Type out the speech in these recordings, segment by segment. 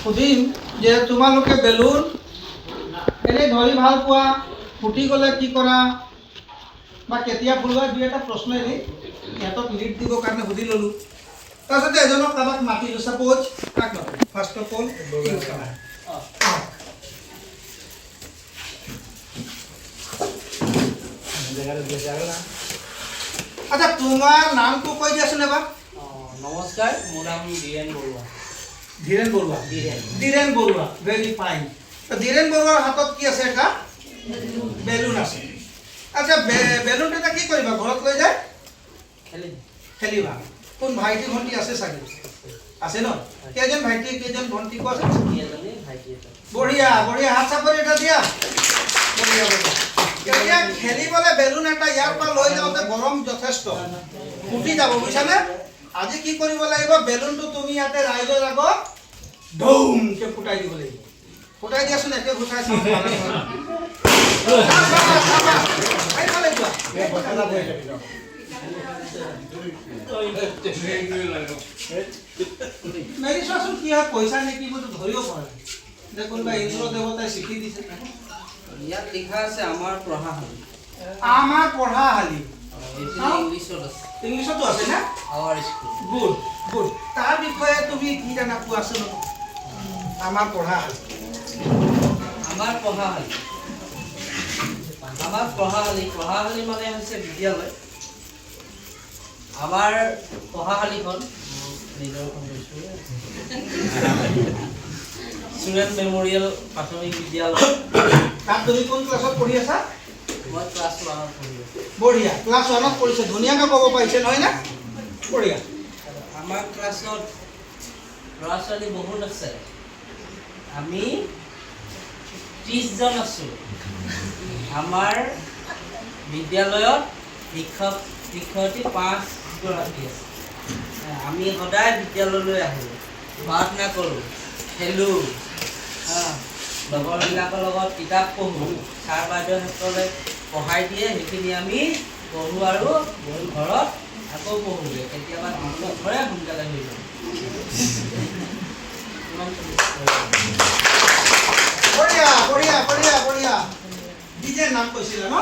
সুধিম যে তোমালোকে বেলুন এনেই ধৰি ভাল পোৱা, ফুটি গ'লে কি কৰা বা কেতিয়া ফুলোৱা, দুই এটা প্ৰশ্ন এনেই সিহঁতক লিড দিবৰ কাৰণে সুধি ল'লোঁ। তাৰপিছতে এজনক কাৰোবাক মাতিলোঁ, ছাপ'জ কাক মাতিম? ফাৰ্ষ্ট অফ অল আচ্ছা, তোমাৰ নামটো কৈ দিয়াচোন এবাৰ। নমস্কাৰ, মোৰ নাম ধীৰেন বৰুৱা। ধীৰেন বৰুৱা। Dhiren Baruah, very fine. ধীৰেন বৰুৱাৰ হাতত কি আছে? এটা বেলুন আছে। আচ্ছা, বেলুনটো এটা কি কৰিবা? ঘৰত লৈ যায় খেলিবা। কোন ভাইটি ভণ্টি আছে চাগে? আছে ন? কেইজন ভাইটি কেইজন ভণ্টি কোৱা আছে? বঢ়িয়া বঢ়িয়া, হাত চাপৰি এটা দিয়া। বঢ়িয়া বঢ়িয়া। এতিয়া খেলিবলৈ বেলুন এটা ইয়াৰ পৰা লৈ যাওঁতে গৰম যথেষ্ট, ফুটি যাব বুজিছানে? আজি কি কৰিব লাগিব? বেলুনটো তুমি ইয়াতে ৰাইজৰ আগত ধুমকে ফুটাই দিব লাগিব। ফুটাই দিয়াচোন, একে ফুটাই চাওঁ। মেৰি চোৱাচোন কি হয়, পইচা নেকি মইতো ধৰিব পৰা নাই। যে কোনোবা ইন্দ্ৰ দেৱতাই চিঠি দিছে। ইয়াত লিখা আছে আমাৰ পঢ়াশালী। আমাৰ পঢ়াশালী ইংলিছত ইংলিছতো আছে। আছে না? আৱাৰ স্কুল। Good good. তাৰ বিষয়ে তুমি কি জানা কোৱাচোন? আমাৰ পঢ়াশালী। আমাৰ পঢ়াশালী। আমাৰ পঢ়াশালী। পঢ়াশালী মানে হৈছে বিদ্যালয়। আমাৰ পঢ়াশালীখন নিজৰখন কৈছোঁ, ষ্টুডেণ্ট মেমৰিয়েল প্ৰাথমিক বিদ্যালয়। তাত তুমি কোন ক্লাছত পঢ়ি আছা? মই ক্লাছ 1ত পঢ়ি আছোঁ। বঢ়িয়া, ক্লাছ 1ত পঢ়িছে, ধুনীয়াকৈ ক'ব পাৰিছে নহয় না? বঢ়িয়া। আমাৰ ক্লাছত ল'ৰা ছোৱালী বহুত আছে। আমি 30 জন আছোঁ। আমাৰ বিদ্যালয়ত শিক্ষয়িত্ৰী 5 গৰাকী আছে। আমি সদায় বিদ্যালয়লৈ আহোঁ, প্ৰাৰ্থনা কৰোঁ, খেলোঁ, লগৰবিলাকৰ লগত কিতাপ পঢ়োঁ। ছাৰ বাইদেউসকলে পঢ়াই দিয়ে, সেইখিনি আমি পঢ়োঁ আৰু ঘৰত আকৌ পঢ়োঁগৈ। কেতিয়াবা ঘৰে সোনকালে হৈ যায়। বঢ়িয়া বঢ়িয়া বঢ়িয়া বঢ়িয়া। ডিজেৰ নাম কৈছিলে ন?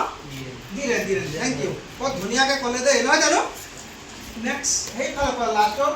Dhiren Dhiren, thank you. বৰ ধুনীয়াকৈ ক'লে দেই, নহয় জানো? নেক্সট সেইফালৰ পৰা লাষ্টৰ